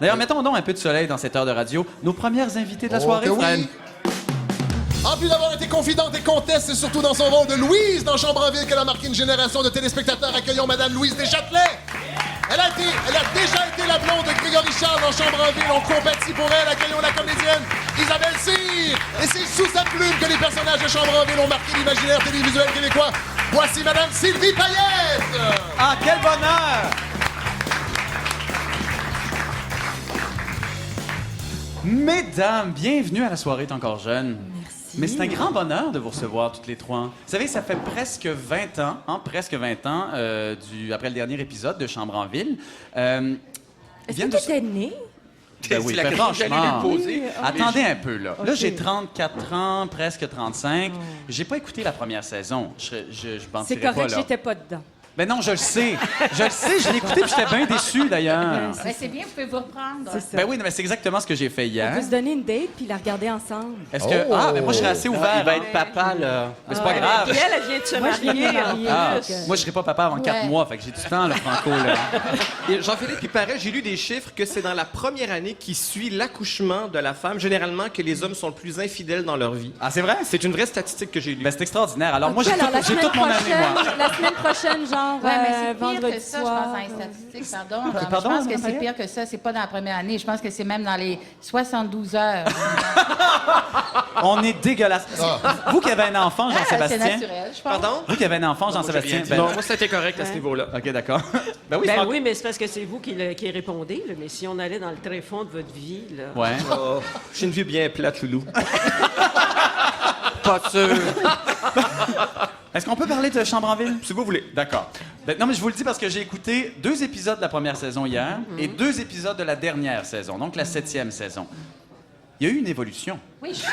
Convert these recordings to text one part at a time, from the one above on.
D'ailleurs, mettons donc un peu de soleil dans cette heure de radio. Nos premières invitées de la soirée, Fred. Oui. En plus d'avoir été confidente et comtesse, c'est surtout dans son rôle de Louise dans Chambre en ville qu'elle a marqué une génération de téléspectateurs. Accueillons Madame Louise Deschâtelet. Elle a déjà été la blonde de Grégory Charles dans Chambre en ville. On compatit pour elle. Accueillons la comédienne Isabelle Cyr. Et c'est sous sa plume que les personnages de Chambre en ville ont marqué l'imaginaire télévisuel québécois. Voici Madame Sylvie Payette. Ah, quel bonheur! Mesdames, bienvenue à la soirée T'es encore jeune. Merci. Mais c'est un grand bonheur de vous recevoir toutes les trois. Vous savez, ça fait presque 20 ans, après le dernier épisode de Chambre en ville. Est-ce que tu étais né? Ben oui, c'est la ben question que j'allais franchement, lui poser. attendez un peu, là. Ok. Là, j'ai 34 ans, presque 35. J'ai pas écouté la première saison. Je m'en C'est tirerai correct, pas, là. j'étais pas dedans. Ben non, je le sais. Je l'ai écouté puis j'étais bien déçu, d'ailleurs. Ben, c'est bien, vous pouvez vous reprendre. C'est ça. Ben oui, mais c'est exactement ce que j'ai fait On hier. peut se donner une date puis la regarder ensemble. Est-ce que... Ah, ben moi, je serais assez ouvert. Il va hein. être papa, là. Mais c'est pas grave. Puis elle vient de se Moi, je l'ai marier. mariée. Ah, donc, moi, je serai pas papa avant 4 Ouais. mois, fait que j'ai du temps, le Franco, là. Et Jean-Philippe, il paraît, j'ai lu des chiffres que c'est dans la première année qui suit l'accouchement de la femme, généralement, que les hommes sont le plus infidèles dans leur vie. Ah, c'est vrai? C'est une vraie statistique que j'ai lue. Ben, c'est extraordinaire. Alors, moi, Ok, alors, j'ai toute mon année, moi. La semaine prochaine, genre, Ouais, mais c'est pire vendredi que ça, soir. je pense, dans les statistiques. Pardon. Pardon, je pense que Madame c'est Payette? pire que ça. C'est pas dans la première année. Je pense que c'est même dans les 72 heures. On est dégueulasse. Vous qui avez un enfant, C'est Jean-Sébastien. naturel, je pense. Pardon? Vous qui avez un enfant, Jean-Sébastien. Ben, Non, moi, c'était correct à ce niveau-là. OK, d'accord. Ben oui, Ben Franck. oui, mais c'est parce que c'est vous qui répondez. Là. Mais si on allait dans le tréfonds de votre vie, là. Ouais. Oh, j'ai une vie bien plate, Loulou. Pas sûr. Est-ce qu'on peut parler de Chambre en ville? Si vous voulez. D'accord. Ben, non, mais je vous le dis parce que j'ai écouté 2 épisodes de la première saison hier et 2 épisodes de la dernière saison, donc la 7e saison. Il y a eu une évolution. Oui, choc.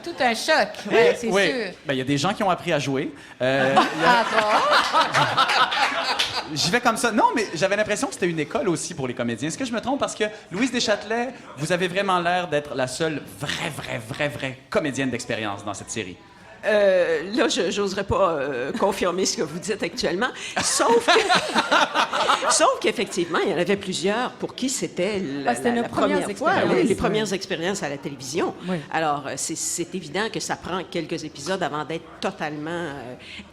Tout un choc, ouais, c'est Oui. sûr. Ben, il y a des gens qui ont appris à jouer. Ah, bon? J'y vais comme ça. Non, mais j'avais l'impression que c'était une école aussi pour les comédiens. Est-ce que je me trompe? Parce que Louise Deschâtelet, vous avez vraiment l'air d'être la seule vraie comédienne d'expérience dans cette série. Là, je n'oserais pas confirmer ce que vous dites actuellement. Sauf qu'effectivement, il y en avait plusieurs pour qui c'était c'était nos la premières première fois, expériences, les oui. premières expériences à la télévision. Oui. Alors, c'est évident que ça prend quelques épisodes avant d'être totalement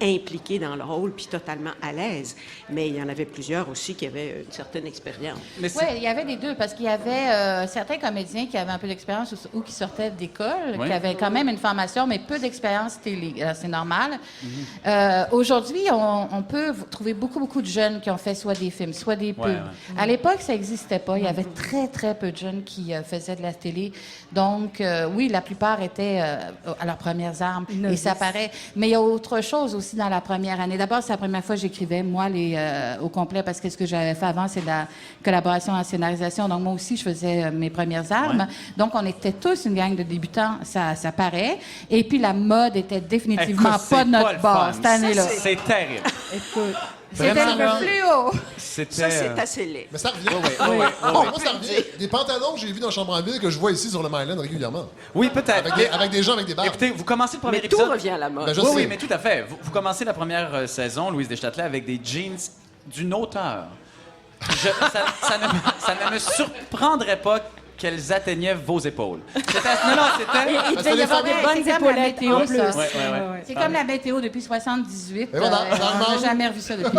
impliqué dans le rôle puis totalement à l'aise. Mais il y en avait plusieurs aussi qui avaient une certaine expérience. Mais Oui, il y avait des deux, parce qu'il y avait certains comédiens qui avaient un peu d'expérience ou qui sortaient d'école, Oui. qui avaient quand même une formation, mais peu d'expérience télé. C'est normal. Aujourd'hui, on peut trouver beaucoup de jeunes qui ont fait soit des films, soit des pubs. Ouais. À l'époque, ça n'existait pas. Il y avait très peu de jeunes qui faisaient de la télé. Donc, oui, la plupart étaient à leurs premières armes. Et Novices. ça paraît. Mais il y a autre chose aussi dans la première année. D'abord, c'est la première fois que j'écrivais, moi, au complet, parce que ce que j'avais fait avant, c'est de la collaboration en scénarisation. Donc, moi aussi, je faisais mes premières armes. Ouais. Donc, on était tous une gang de débutants, ça paraît. Et puis, la mode était définitivement Écoute, c'est pas de notre le bord fun. cette année-là. C'est terrible. Écoute, C'était Vraiment, là. le fluo. C'était... Ça, c'est assez laid. Mais ça revient. oui. Moi, ça revient. Des pantalons que j'ai vus dans Chambre en ville que je vois ici sur le Myland régulièrement. Oui, peut-être. Avec des gens avec des barbes. Écoutez, vous commencez le premier Mais tout épisode... revient à la mode. Ben, je Oui, sais. oui, mais tout à fait. Vous commencez la première saison, Louise Deschâtelet, avec des jeans d'une hauteur. Ça ne me surprendrait pas qu'elles atteignaient vos épaules. Non, c'était... il devait y avoir des Ouais, bonnes c'est comme la épaulettes météo, en plus. ça. Ouais. C'est comme la météo depuis 78. Et voilà, dans le on n'a monde. jamais revu ça depuis.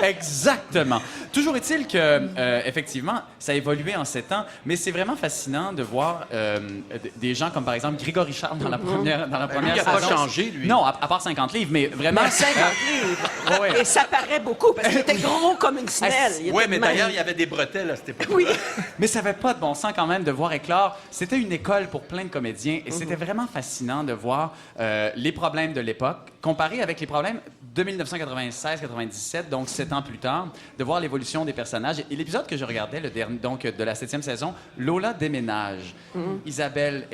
Exactement. Toujours est-il que, effectivement, ça a évolué en 7 ans, mais c'est vraiment fascinant de voir des gens comme, par exemple, Grégory Charles dans la première Lui, il a pas saison. changé, lui. Non, à part 50 livres, mais vraiment... Mais 50 livres. Ouais. Et ça paraît beaucoup parce qu'il était gros comme une snelle. Il Oui, était mais de même. d'ailleurs, il y avait des bretelles à cette époque. Oui. Mais ça n'avait pas de bon sens quand même de voir éclore. C'était une école pour plein de comédiens et c'était vraiment fascinant de voir les problèmes de l'époque comparés avec les problèmes de 1996-97, donc 7 ans plus tard, de voir l'évolution des personnages. Et l'épisode que je regardais, le dernier, donc de la 7e saison, Lola déménage. Isabelle,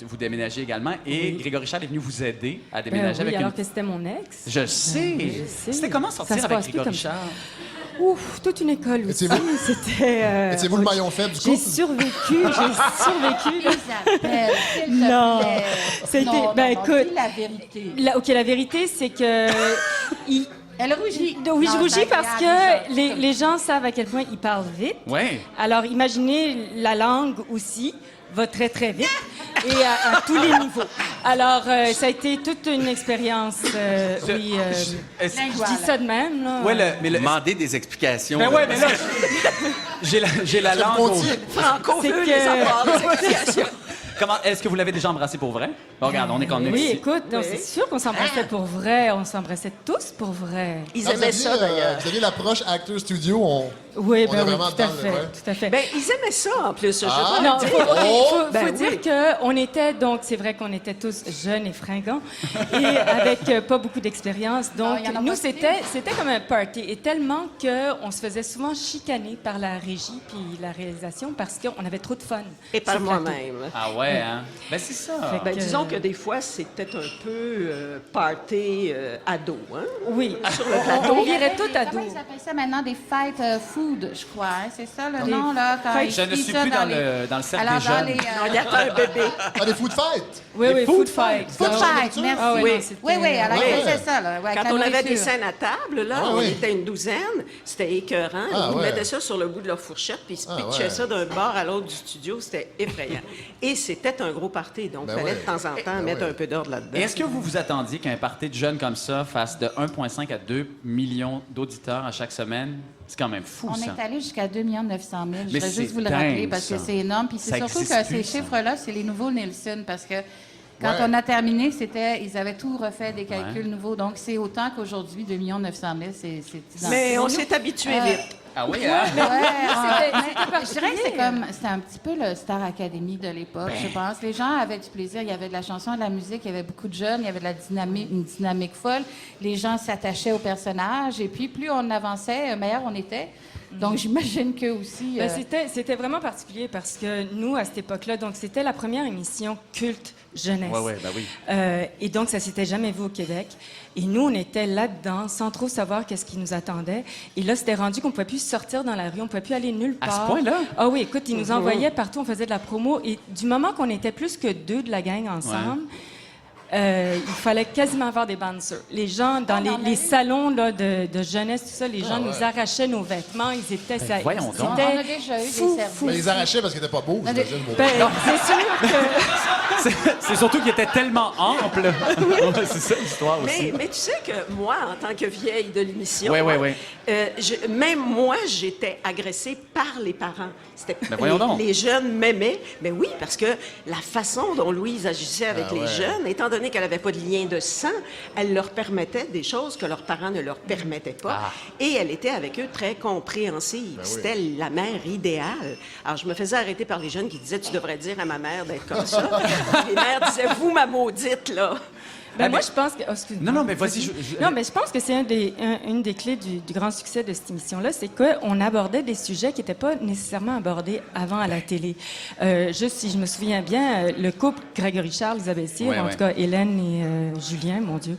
vous déménagez également et Grégory Charles est venu vous aider à Ben déménager oui, avec alors une... que c'était mon ex. Je sais. Je sais. C'était comment Ça sortir se avec passe plus Grégory comme ça. Charles? Ouf, toute une école aussi. Étiez-vous- C'était... Étiez-vous le maillon faible du J'ai couple? survécu. Isabelle, s'il te Non. plaît. C'était- Non, ben, non, écoute, dis la vérité. OK, la vérité, c'est que Elle rougit. Oui, je Non, rougis c'est parce agréable, que déjà. les gens savent à quel point ils parlent vite. Oui. Alors, imaginez la langue aussi va très, très vite et à tous les niveaux. Alors, ça a été toute une expérience. Oui, je dis ça de même. Là. Ouais, mais Demander des explications. Ben là. ouais, mais là, j'ai la langue. Franco C'est veut que- les avoir, les explications. Comment est-ce que vous l'avez déjà embrassé pour vrai? Bon, regarde, on est quand même Oui, ici. écoute, non, c'est sûr qu'on s'embrassait pour vrai. On s'embrassait tous pour vrai. Ils Ah, aimaient ça, d'ailleurs. Vous aviez l'approche Actor Studio. Oui, On est ben oui, vraiment tout à dans le- fait, ouais. tout à fait. Ben, ils aimaient ça, en plus. Je Ah. dois Non, le faut, dire. faut Ben dire oui. qu'on était, donc c'est vrai qu'on était tous jeunes et fringants et avec pas beaucoup d'expérience. Donc, il y en a nous, pas c'était comme un party. Et tellement qu'on se faisait souvent chicaner par la régie puis la réalisation parce qu'on avait trop de fun. Et par sur le plateau. moi-même. Ah ouais, hein? Ben c'est ça. Fait Ben, que- disons que des fois, c'était un peu party ado, hein? Oui, Sur le plateau. on virait tout à dos. Comment ils appellent ça maintenant? Des fêtes food, je crois. Hein? C'est ça le nom, là? Quand fêtes- ils Je ne crient suis ça plus dans le cercle Alors, des dans jeunes. les... Non, il y a un bébé. Ah, des food fights! Oui, Les oui, food food fight. Food Ah, fight, oui. merci. Ah oui, Oui. non, c'était- Oui, oui, alors Ouais. ils faisaient ça, là. Ouais, avec Quand la on avait des nourriture. scènes à table, là, Ah on oui. était une douzaine, c'était écœurant. Ah Ils ouais. mettaient ça sur le bout de leur fourchette, puis ils se Ah pitchaient ouais. ça d'un bord à l'autre du studio. C'était effrayant. Et c'était un gros party, donc il Ben fallait ouais. de temps en temps mettre ouais. un peu d'ordre là-dedans. Et est-ce que vous vous attendiez qu'un party de jeunes comme ça fasse de 1,5 à 2 millions d'auditeurs à chaque semaine? C'est quand même fou, On ça. est allé jusqu'à 2 900 000. Je Mais voudrais c'est juste vous le dingue, rappeler parce que ça. c'est énorme. Puis c'est Ça surtout existe que plus, ces ça. chiffres-là, c'est les nouveaux Nielsen parce que quand Ouais. on a terminé, ils avaient tout refait, des calculs nouveaux. Donc, c'est autant qu'aujourd'hui, 2 900 000, c'est identique. Mais on s'est habitué vite. Ah oui, hein? Ouais, c'était je dirais que c'était un petit peu le Star Academy de l'époque, je pense. Les gens avaient du plaisir, il y avait de la chanson, de la musique, il y avait beaucoup de jeunes, il y avait de la dynamique, une dynamique folle. Les gens s'attachaient aux personnages et puis plus on avançait, meilleur on était. Donc j'imagine que aussi. Ben, c'était vraiment particulier parce que nous, à cette époque-là, donc c'était la première émission culte jeunesse. Ouais, ben oui. Et donc, ça s'était jamais vu au Québec. Et nous, on était là-dedans sans trop savoir qu'est-ce qui nous attendait. Et là, c'était rendu qu'on ne pouvait plus sortir dans la rue, on ne pouvait plus aller nulle À part. ce point-là? Ah oui, écoute, ils nous envoyaient partout, on faisait de la promo. Et du moment qu'on était plus que deux de la gang ensemble, il fallait quasiment avoir des bouncers. Les gens, dans les salons là, de jeunesse, tout ça, les gens nous arrachaient nos vêtements. Ils étaient... ça, voyons donc. on a déjà eu des services. Mais ils arrachaient parce qu'ils n'étaient pas beaux, j'imagine. vos- Ben, c'est sûr que... C'est surtout qu'il était tellement ample. Ouais, c'est ça l'histoire aussi. Mais tu sais que moi, en tant que vieille de l'émission, Ouais. même moi, j'étais agressée par les parents. C'était Ben voyons donc. les jeunes m'aimaient. Mais oui, parce que la façon dont Louise agissait avec Ah les ouais. jeunes, étant donné qu'elle n'avait pas de lien de sang, elle leur permettait des choses que leurs parents ne leur permettaient pas. Ah. Et elle était avec eux très compréhensive. Ben oui. C'était la mère idéale. Alors, je me faisais arrêter par les jeunes qui disaient « Tu devrais dire à ma mère d'être comme ça. » Les mères disaient « Vous, ma maudite, là. » Ben Ah, moi, mais- je pense que... oh, excuse-moi. Non, mais vas-y. Non, mais je pense que c'est une des clés du grand succès de cette émission-là, c'est qu'on abordait des sujets qui n'étaient pas nécessairement abordés avant à la télé. Juste, si je me souviens bien, le couple Grégory-Charles, Isabelle Cyr, Ouais, en ouais. tout cas Hélène et Julien, mon Dieu.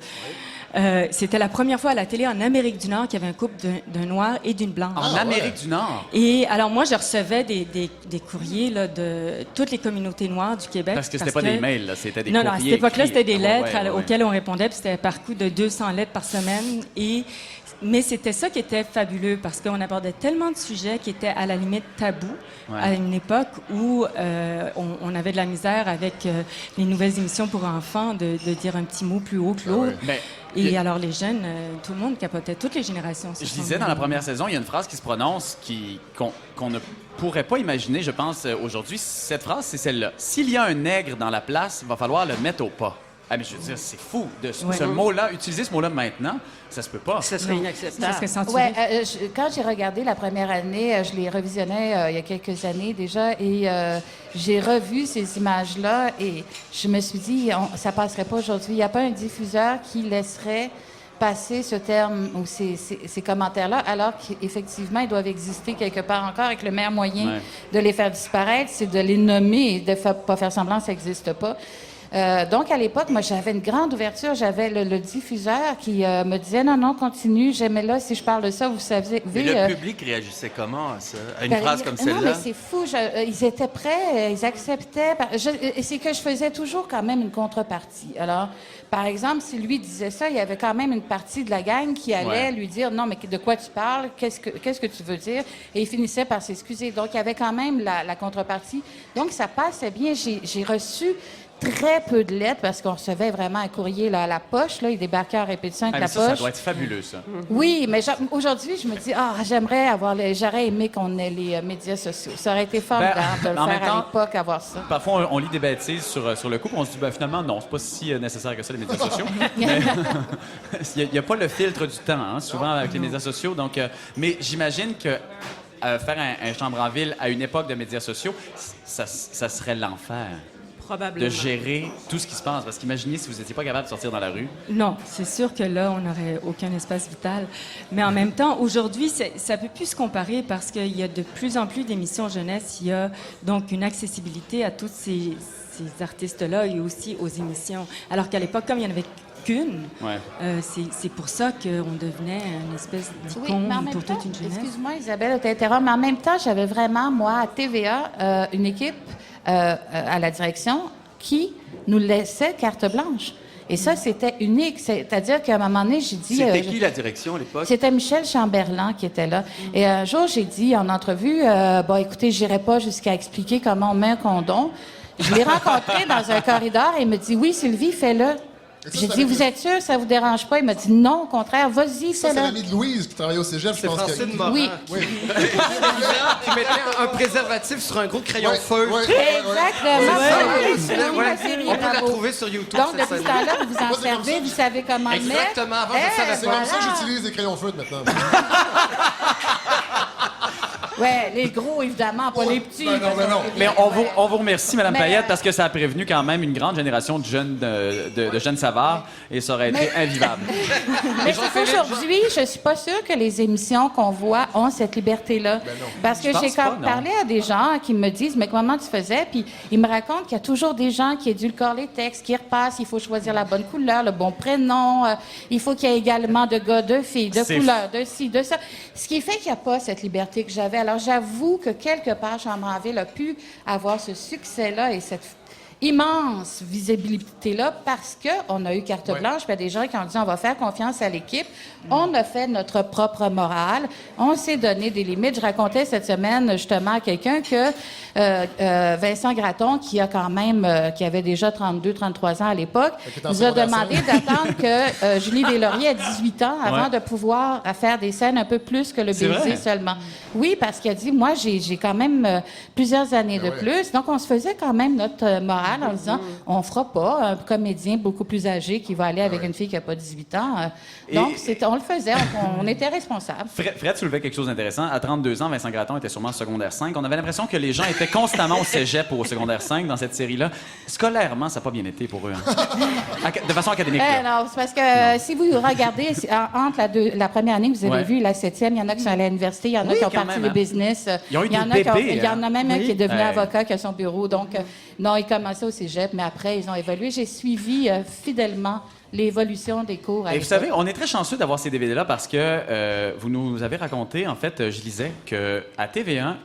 C'était la première fois à la télé en Amérique du Nord qu'il y avait un couple d'un noir et d'une blanche. En Amérique du Nord. Et alors, moi, je recevais des courriers là, de toutes les communautés noires du Québec. Parce que c'était pas des mails, là, c'était des Non, courriers. non, à cette époque-là, écrits. c'était des Ah, lettres ouais, ouais. auxquelles on répondait, puis c'était par coup de 200 lettres par semaine. Mais c'était ça qui était fabuleux, parce qu'on abordait tellement de sujets qui étaient à la limite tabous, Ouais. à une époque où on avait de la misère avec les nouvelles émissions pour enfants de dire un petit mot plus haut que l'autre. Ben, Et alors, les jeunes, tout le monde capotait, toutes les générations. se Je sont disais mis- dans la première saison, il y a une phrase qui se prononce qu'on ne pourrait pas imaginer, je pense, aujourd'hui. Cette phrase, c'est celle-là. S'il y a un nègre dans la place, il va falloir le mettre au pas. Ah, mais je veux dire, c'est fou. Ouais. Ce mot-là, utiliser ce mot-là maintenant, ça se peut pas. Ça serait Ça inacceptable. serait censuré. Ouais, quand j'ai regardé la première année, je les revisionnais il y a quelques années déjà, et j'ai revu ces images-là et je me suis dit, ça passerait pas aujourd'hui. Il n'y a pas un diffuseur qui laisserait passer ce terme ou ces commentaires-là, alors qu'effectivement, ils doivent exister quelque part encore, et que le meilleur moyen Ouais. de les faire disparaître, c'est de les nommer et de pas faire semblant que ça n'existe pas. Donc, à l'époque, moi, j'avais une grande ouverture. J'avais le diffuseur qui me disait, non, continue, j'aimais là, si je parle de ça, vous savez... Mais le public réagissait comment à ça? À une phrase comme celle-là? Non, mais c'est fou. Ils étaient prêts, ils acceptaient. C'est que je faisais toujours quand même une contrepartie. Alors, par exemple, si lui disait ça, il y avait quand même une partie de la gang qui allait lui dire, non, mais de quoi tu parles? Qu'est-ce que tu veux dire? Et il finissait par s'excuser. Donc, il y avait quand même la contrepartie. Donc, ça passait bien. J'ai reçu très peu de lettres parce qu'on recevait vraiment un courrier là, à la poche. Là, il débarquait en répétition avec la poche. Ça doit être fabuleux, ça. Oui, mais aujourd'hui, je me dis, j'aurais aimé qu'on ait les médias sociaux. Ça aurait été formidable de le faire à l'époque, avoir ça. Parfois, on lit des bêtises sur le coup, puis on se dit, finalement, non, c'est pas si nécessaire que ça, les médias sociaux. Il n'y a pas le filtre du temps, hein, souvent, avec les médias sociaux. Donc, mais j'imagine que faire un chambre en ville à une époque de médias sociaux, ça serait l'enfer. Probablement. De gérer tout ce qui se passe. Parce qu'imaginez si vous n'étiez pas capable de sortir dans la rue. Non, c'est sûr que là, on n'aurait aucun espace vital. Mais en même temps, aujourd'hui, ça ne peut plus se comparer parce qu'il y a de plus en plus d'émissions jeunesse. Il y a donc une accessibilité à tous ces artistes-là et aussi aux émissions. Alors qu'à l'époque, comme il n'y en avait qu'une, c'est pour ça qu'on devenait une espèce d'icône pour toute une jeunesse. Excuse-moi, Isabelle, je t'interromps, mais en même temps, j'avais vraiment, moi, à TVA, une équipe à la direction qui nous laissait carte blanche. Et ça, c'était unique. C'est-à-dire qu'à un moment donné, j'ai dit... C'était qui la direction à l'époque? C'était Michel Chamberlain qui était là. Et un jour, j'ai dit en entrevue, écoutez, j'irai pas jusqu'à expliquer comment on met un condom. Je l'ai rencontré dans un corridor et il me dit, oui, Sylvie, fais-le. J'ai dit, vous êtes sûr, ça vous dérange pas? Il m'a dit, non, au contraire, vas-y, fais-le. Ça, c'est l'ami de Louise qui travaille au cégep, je pense. Francine Morin. Oui. Qui mettait un préservatif sur un gros crayon feutre. Exactement. On peut la trouver sur YouTube. Donc, depuis ce temps-là, vous vous en servez, vous savez comment le mettre. Exactement. Avant, je savais C'est comme ça que j'utilise des crayons feutres maintenant. Oui, les gros, évidemment, pas les petits. Non. Mais on vous remercie, Mme Payette, parce que ça a prévenu quand même une grande génération de jeunes, de jeunes savards et ça aurait été invivable. Mais aujourd'hui, je suis pas sûre que les émissions qu'on voit ont cette liberté-là. Parce que j'ai parlé à des gens qui me disent, mais comment tu faisais? Puis ils me racontent qu'il y a toujours des gens qui édulcorent les textes, qui repassent, il faut choisir la bonne couleur, le bon prénom, il faut qu'il y ait également de gars, de filles, de couleurs, de ci, de ça. Ce qui fait qu'il n'y a pas cette liberté que j'avais. Alors, j'avoue que quelque part, Chambre en ville a pu avoir ce succès-là et cette immense visibilité-là parce qu'on a eu carte blanche. Puis il y a des gens qui ont dit, on va faire confiance à l'équipe. On a fait notre propre morale. On s'est donné des limites. Je racontais cette semaine, justement, à quelqu'un que Vincent Gratton, qui a quand même, qui avait déjà 32, 33 ans à l'époque, nous a demandé d'attendre que Julie Deslauriers ait 18 ans avant de pouvoir faire des scènes un peu plus que le baiser seulement. Oui, parce qu'il a dit, moi, j'ai quand même plusieurs années de plus. Donc, on se faisait quand même notre morale en disant, on fera pas un comédien beaucoup plus âgé qui va aller avec une fille qui n'a pas 18 ans. Donc, on le faisait, on était responsables. Fred soulevait quelque chose d'intéressant. À 32 ans, Vincent Gratton était sûrement en secondaire 5. On avait l'impression que les gens étaient constamment au cégep ou au secondaire 5 dans cette série-là. Scolairement, ça n'a pas bien été pour eux. Hein? De façon académique. Non, c'est parce que si vous regardez, entre la première année que vous avez vu la 7e, il y en a qui sont allés à l'université, il y en a qui ont parti le business. Ils ont eu des bébés. Il y en a même un qui est devenu avocat, qui a son bureau. Donc, non, ils commençaient au cégep, mais après, ils ont évolué. J'ai suivi fidèlement l'évolution des cours. Et vous savez, on est très chanceux d'avoir ces DVD-là parce que vous nous avez raconté, en fait, je lisais qu'à TV1,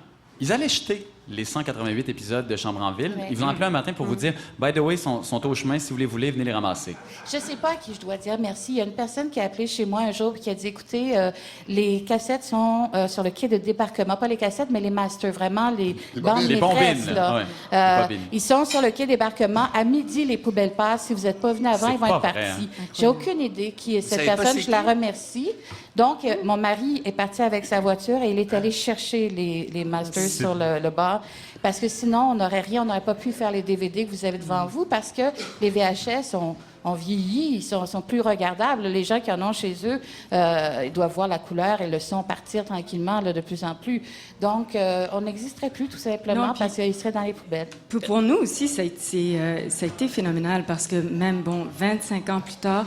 ils allaient jeter les 188 épisodes de Chambre en ville. Ils vous ont appelé un matin pour vous dire « By the way, sont au chemin. Si vous les voulez, venez les ramasser. » Je ne sais pas à qui je dois dire merci. Il y a une personne qui a appelé chez moi un jour et qui a dit « Écoutez, les cassettes sont sur le quai de débarquement. Pas les cassettes, mais les masters, vraiment, les bandes les maîtresses. bombines, Là. les bobines. Ils sont sur le quai de débarquement. À midi, les poubelles passent. Si vous n'êtes pas venu avant, C'est ils vont pas être vrai, partis. hein? J'ai aucune idée qui est cette personne. Je la remercie. Donc, mon mari est parti avec sa voiture et il est allé chercher les masters sur le bar. Parce que sinon, on n'aurait rien, on n'aurait pas pu faire les DVD que vous avez devant vous parce que les VHS ont vieilli, ils sont plus regardables. Les gens qui en ont chez eux, ils doivent voir la couleur et le son partir tranquillement là, de plus en plus. Donc, on n'existerait plus tout simplement parce qu'ils seraient dans les poubelles. Pour nous aussi, ça a été phénoménal parce que même, 25 ans plus tard,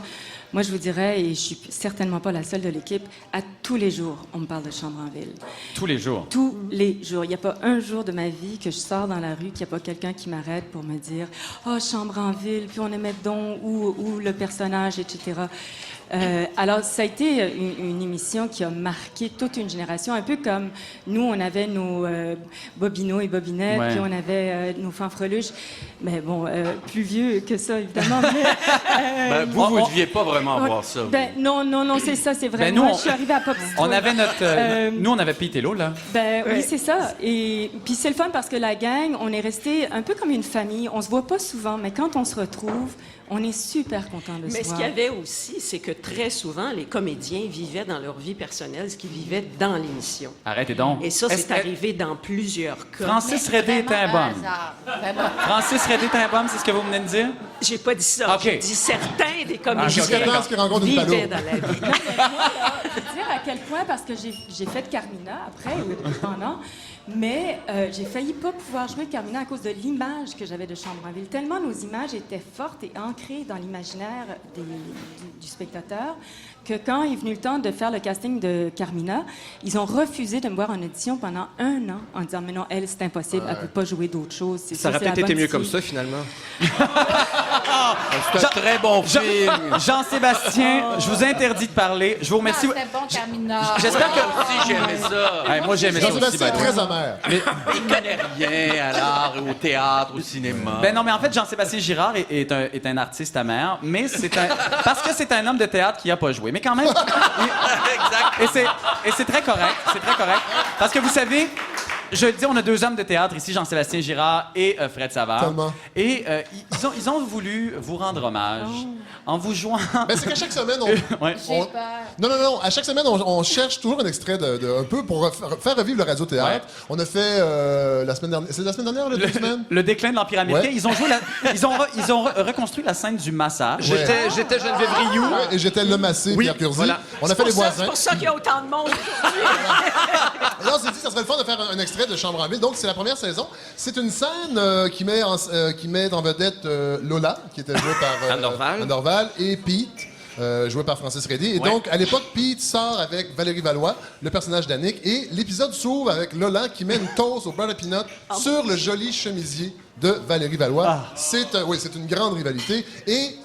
Moi, je vous dirais, et je suis certainement pas la seule de l'équipe, à tous les jours, on me parle de Chambre en ville. Tous les jours. Tous les jours. Il n'y a pas un jour de ma vie que je sors dans la rue qu'il n'y a pas quelqu'un qui m'arrête pour me dire « Oh, Chambre en ville, puis on aimait donc où le personnage, etc. » Alors, ça a été une émission qui a marqué toute une génération, un peu comme nous, on avait nos Bobino et Bobinette, Ouais. puis on avait nos fanfreluches. Mais bon, plus vieux que ça, évidemment. Mais, Ben, vous ne deviez pas vraiment voir ça. ben, non, c'est ça, c'est vrai. Ben, nous, Moi, on- je suis arrivée à Pop City. On avait notre... nous, on avait Pete et Lo, là. Ben oui, c'est ça. Et puis c'est le fun parce que la gang, on est resté un peu comme une famille. On se voit pas souvent, mais quand on se retrouve, on est super content de se Mais ce voir. qu'il y avait aussi, c'est que très souvent, les comédiens vivaient dans leur vie personnelle ce qu'ils vivaient dans l'émission. Arrêtez donc. Et ça, Est-ce c'est que- arrivé dans plusieurs cas. Francis Redé est un Vraiment bum. hasard. Vraiment. Francis Redé est un bum, c'est ce que vous venez de dire? J'ai pas dit ça. OK. J'ai dit certains des comédiens Jusqu'à temps qu'il rencontre une vivaient palourde. dans la vie. Je veux dire à quel point, parce que j'ai fait Carmina après ou pendant, mais j'ai failli pas pouvoir jouer Carmina à cause de l'image que j'avais de Chambre en ville. Tellement nos images étaient fortes et ancrées dans l'imaginaire du spectateur que quand est venu le temps de faire le casting de Carmina, ils ont refusé de me voir en audition pendant 1 an en disant « Mais non, elle, c'est impossible, elle peut pas jouer d'autres choses. C'est Ça aurait c'est la peut-être été bonne mieux comme fille. ça, finalement. C'est un très bon film. Jean-Sébastien, je vous interdis de parler. Je vous Ah, remercie. c'était bon, Carmina. J'espère que... Si j'aimais ça. Hey, moi, j'aimais ça aussi. Jean-Sébastien est by the way. très amer. Il connaît rien à l'art, au théâtre, au cinéma. Ben non, mais en fait, Jean-Sébastien Girard est un artiste amer, mais c'est un... Parce que c'est un homme de théâtre qui a pas joué. Mais quand même... Exact. Et c'est très correct, c'est très correct. Parce que vous savez, je le dis, on a 2 hommes de théâtre ici, Jean-Sébastien Girard et Fred Savard. Tellement. Et ils ont voulu vous rendre hommage en vous jouant... Ben, c'est qu'à chaque semaine, Ouais. J'ai peur. Non. À chaque semaine, on cherche toujours un extrait un peu pour faire revivre le radio-théâtre. Ouais. On a fait la semaine dernière. C'est la semaine dernière, le 2 semaines? Le déclin de l'Empire américain. Ouais. Ils ont joué ils ont reconstruit la scène du massage. Ouais. J'étais Geneviève Rioux. Ouais, et j'étais le massé, Oui, Pierre Curzi. voilà. On a fait les voisins. C'est pour ça qu'il y a autant de monde aujourd'hui. Et là, on s'est dit que ça serait le fun de faire un extrait de Chambre en ville. Donc, c'est la première saison. C'est une scène qui met en vedette Lola, qui était jouée par Anne Dorval, et Pete, joué par Francis Redé. Et donc, à l'époque, Pete sort avec Valérie Valois, le personnage d'Annick, et l'épisode s'ouvre avec Lola qui met une toast au beurre de peanut sur le joli chemisier de Valérie Valois. C'est une grande rivalité. Et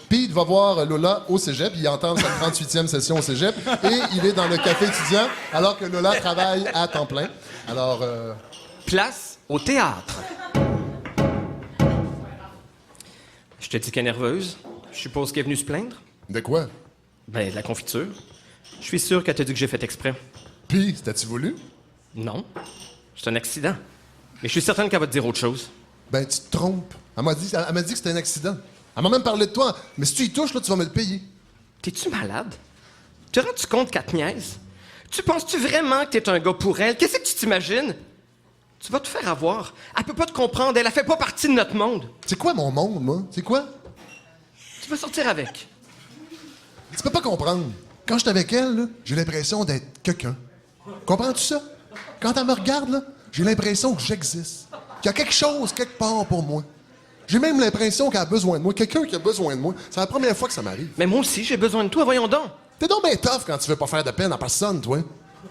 Pete va voir Lola au cégep. Il entend sa 38e session au cégep. Et il est dans le café étudiant alors que Lola travaille à temps plein. Alors, Place au théâtre. Je te dis qu'elle est nerveuse. Je suppose qu'elle est venue se plaindre. de quoi? Ben, de la confiture. Je suis sûr qu'elle t'a dit que j'ai fait exprès. Puis, t'as-tu voulu? Non. C'est un accident. Mais je suis certain qu'elle va te dire autre chose. Ben, tu te trompes. Elle m'a dit que c'était un accident. Elle m'a même parlé de toi. Mais si tu y touches, là, tu vas me le payer. T'es-tu malade? Te rends-tu compte qu'elle te niaise? Tu penses-tu vraiment que t'es un gars pour elle? Qu'est-ce que tu t'imagines? Tu vas te faire avoir. Elle peut pas te comprendre. Elle fait pas partie de notre monde. C'est quoi mon monde, moi? C'est quoi? Tu vas sortir avec. Tu peux pas comprendre. Quand je suis avec elle, là, j'ai l'impression d'être quelqu'un. Comprends-tu ça? Quand elle me regarde, là, j'ai l'impression que j'existe. Qu'il y a quelque chose quelque part pour moi. J'ai même l'impression qu'elle a besoin de moi. Quelqu'un qui a besoin de moi. C'est la première fois que ça m'arrive. Mais moi aussi, j'ai besoin de toi. Voyons donc. T'es donc bien tough quand tu veux pas faire de peine à personne, toi.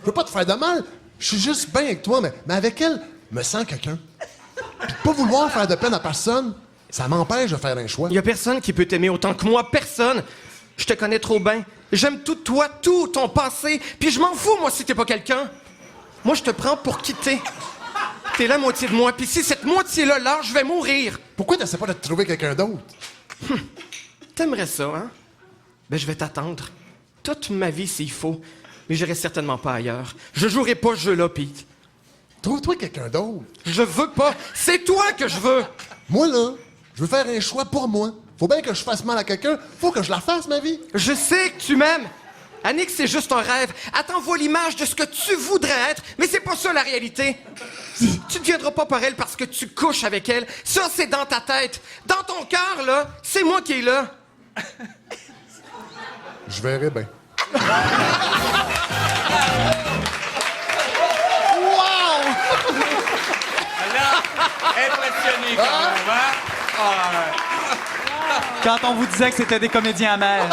Je veux pas te faire de mal. Je suis juste bien avec toi, mais avec elle, je me sens quelqu'un. Puis de pas vouloir faire de peine à personne, ça m'empêche de faire un choix. Il y a personne qui peut t'aimer autant que moi. Personne. Je te connais trop bien. J'aime tout de toi, tout ton passé. Puis je m'en fous, moi, si t'es pas quelqu'un. Moi, je te prends pour quitter. T'es la moitié de moi. Puis si cette moitié-là lâche, je vais mourir. Pourquoi t'essaies pas de te trouver quelqu'un d'autre? T'aimerais ça, hein? Ben, je vais t'attendre. Toute ma vie, s'il faut. Mais j'irai certainement pas ailleurs. Je jouerai pas ce jeu-là, Pete. Trouve-toi quelqu'un d'autre. Je veux pas. C'est toi que je veux. Moi, là, je veux faire un choix pour moi. Faut bien que je fasse mal à quelqu'un. Faut que je la fasse, ma vie. Je sais que tu m'aimes. Annick, c'est juste un rêve. Elle t'envoie l'image de ce que tu voudrais être, mais c'est pas ça la réalité. Tu deviendras pas par elle parce que tu couches avec elle. Ça, c'est dans ta tête. Dans ton cœur, là, c'est moi qui est là. Je verrai bien. Impressionné quand même, hein? Quand on vous disait que c'était des comédiens amers.